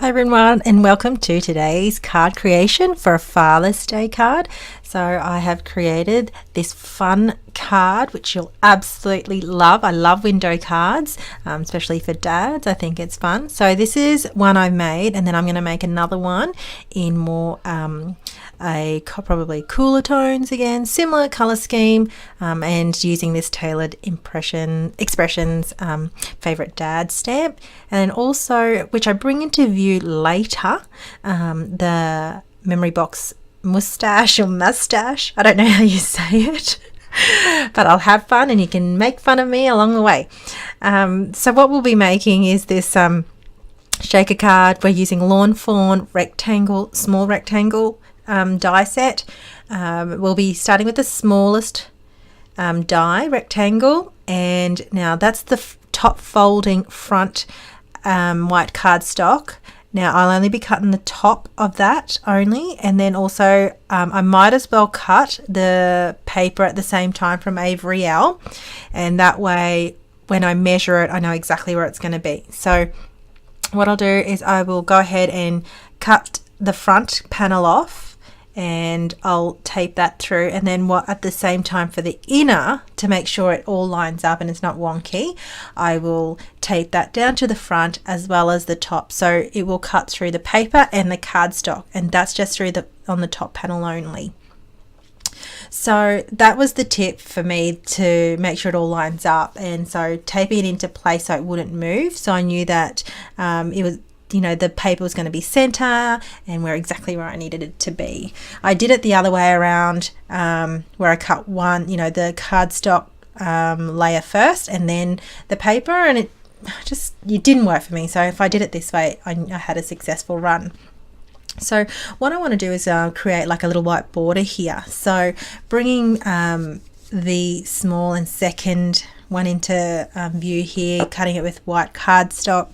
Hi everyone, and welcome to today's card creation for a Father's Day card. So I have created this fun card which you'll absolutely love. I love window cards, especially for dads. I think it's fun. So this is one I've made, and then I'm going to make another one in more probably cooler tones again, similar color scheme, and using this tailored expressions favorite dad stamp, and then also, which I bring into view later, the memory box mustache. I don't know how you say it. But I'll have fun and you can make fun of me along the way. So what we'll be making is this shaker card. We're using Lawn Fawn small rectangle die set. We'll be starting with the smallest die rectangle, and now that's the top folding front white cardstock. Now I'll only be cutting the top of that only, and then also I might as well cut the paper at the same time from Avery L, and that way when I measure it I know exactly where it's going to be. So what I'll do is I will go ahead and cut the front panel off, and I'll tape that through, and then at the same time for the inner, to make sure it all lines up and it's not wonky, I will tape that down to the front as well as the top, so it will cut through the paper and the cardstock, and that's just on the top panel only. So that was the tip for me, to make sure it all lines up, and so taping it into place so it wouldn't move, so I knew that it was, the paper was going to be center and exactly where I needed it to be. I did it the other way around, where I cut the cardstock layer first and then the paper, and it didn't work for me. So if I did it this way, I had a successful run. So what I want to do is create like a little white border here. So bringing the small and second one into view here, cutting it with white cardstock,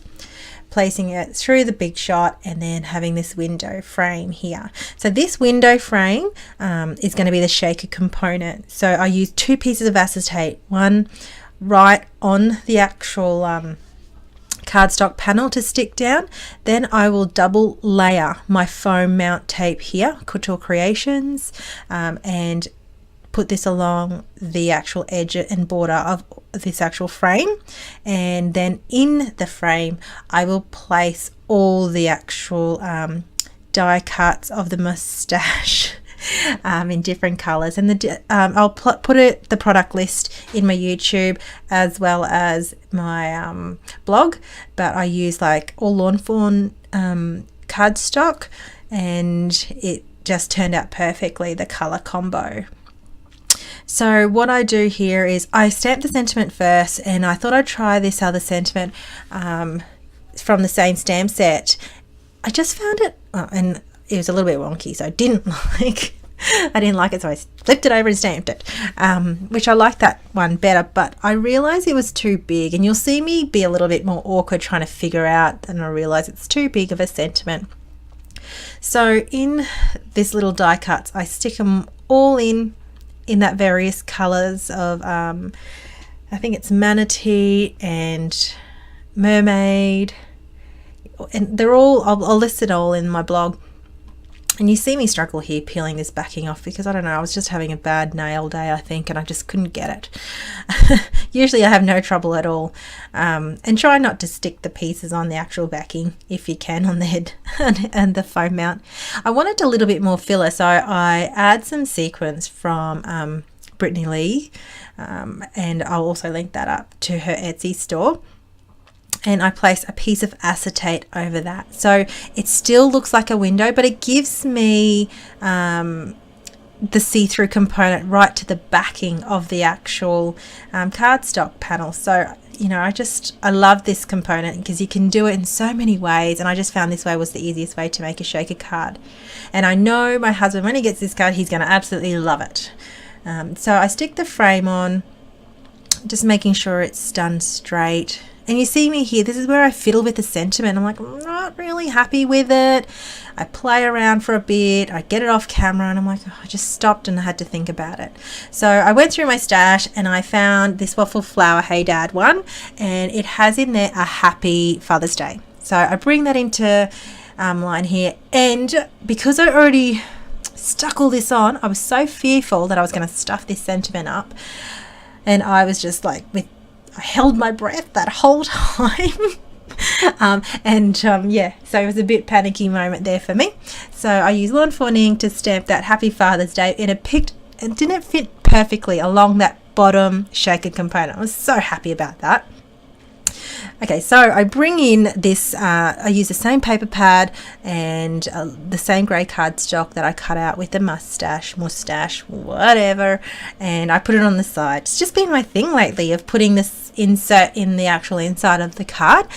placing it through the big shot, and then having this window frame here. So this window frame is going to be the shaker component. So I use 2 pieces of acetate, one right on the actual cardstock panel to stick down. Then I will double layer my foam mount tape here, Couture Creations, and put this along the actual edge and border of this actual frame, and then in the frame I will place all the actual die cuts of the mustache in different colors, and I'll put the product list in my YouTube as well as my blog, but I use like all Lawn Fawn cardstock, and it just turned out perfectly, the color combo. So what I do here is I stamp the sentiment first, and I thought I'd try this other sentiment from the same stamp set. I just found it, and it was a little bit wonky, so I didn't like it, so I flipped it over and stamped it, which I like that one better, but I realized it was too big, and you'll see me be a little bit more awkward trying to figure out, and I realize it's too big of a sentiment. So in this little die cuts, I stick them all in that various colors of I think it's manatee and mermaid, and they're all, I'll list it all in my blog. And you see me struggle here peeling this backing off because I don't know, I was just having a bad nail day I think, and I just couldn't get it. Usually I have no trouble at all, and try not to stick the pieces on the actual backing if you can on the head and the foam mount. I wanted a little bit more filler, so I add some sequins from Brittany Lee, and I'll also link that up to her Etsy store. And I place a piece of acetate over that, so it still looks like a window, but it gives me the see-through component right to the backing of the actual cardstock panel. So I love this component because you can do it in so many ways, and I just found this way was the easiest way to make a shaker card. And I know my husband, when he gets this card, he's going to absolutely love it. So I stick the frame on, just making sure it's done straight. And you see me here, this is where I fiddle with the sentiment. I'm like, I'm not really happy with it. I play around for a bit, I get it off camera, and I'm like, I just stopped and I had to think about it. So I went through my stash and I found this waffle flower Hey Dad one, and it has in there a happy Father's Day. So I bring that into line here, and because I already stuck all this on, I was so fearful that I was going to stuff this sentiment up, and I was just like, I held my breath that whole time. Yeah, so it was a bit panicky moment there for me. So I used Lawn Fawn ink to stamp that Happy Father's Day, and it didn't fit perfectly along that bottom shaker component. I was so happy about that. Okay, so I bring in this, I use the same paper pad and the same grey cardstock that I cut out with the mustache, whatever, and I put it on the side. It's just been my thing lately of putting this insert in the actual inside of the card,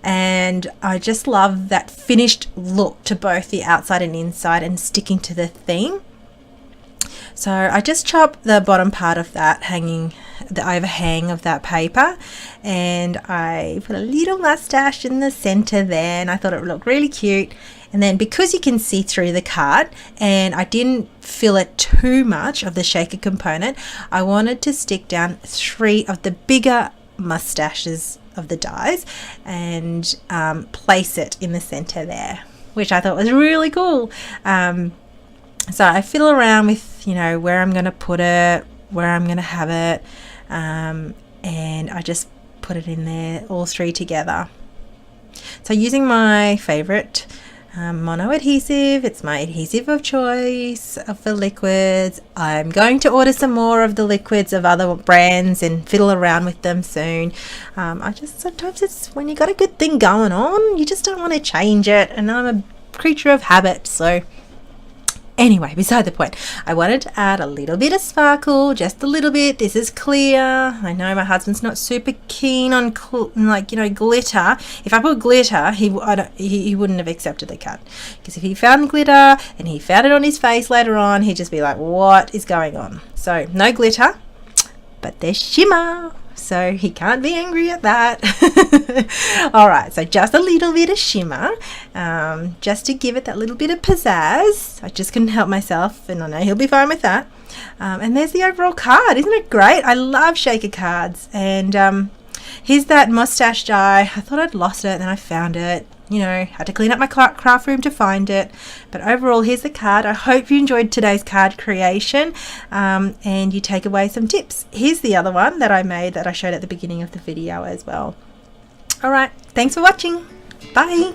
and I just love that finished look to both the outside and inside and sticking to the theme. So I just chopped the bottom part of that, the overhang of that paper, and I put a little mustache in the center there, and I thought it would look really cute. And then because you can see through the card and I didn't fill it too much of the shaker component, I wanted to stick down 3 of the bigger mustaches of the dies and place it in the center there, which I thought was really cool. So I fiddle around with, where I'm going to put it, where I'm going to have it, and I just put it in there, all 3 together. So using my favorite mono adhesive, it's my adhesive of choice for liquids. I'm going to order some more of the liquids of other brands and fiddle around with them soon. Sometimes it's when you got a good thing going on, you just don't want to change it, and I'm a creature of habit, so anyway, beside the point, I wanted to add a little bit of sparkle, just a little bit. This is clear. I know my husband's not super keen on glitter. If I put glitter, he wouldn't have accepted the card, because if he found glitter and he found it on his face later on, he'd just be like, what is going on? So no glitter, but there's shimmer. So he can't be angry at that. Alright, so just a little bit of shimmer, just to give it that little bit of pizzazz. I just couldn't help myself, and I know he'll be fine with that. And there's the overall card. Isn't it great? I love shaker cards. And here's that mustache die. I thought I'd lost it, and then I found it. Had to clean up my craft room to find it. But overall, here's the card. I hope you enjoyed today's card creation, and you take away some tips. Here's the other one that I made that I showed at the beginning of the video as well. Alright, thanks for watching. Bye.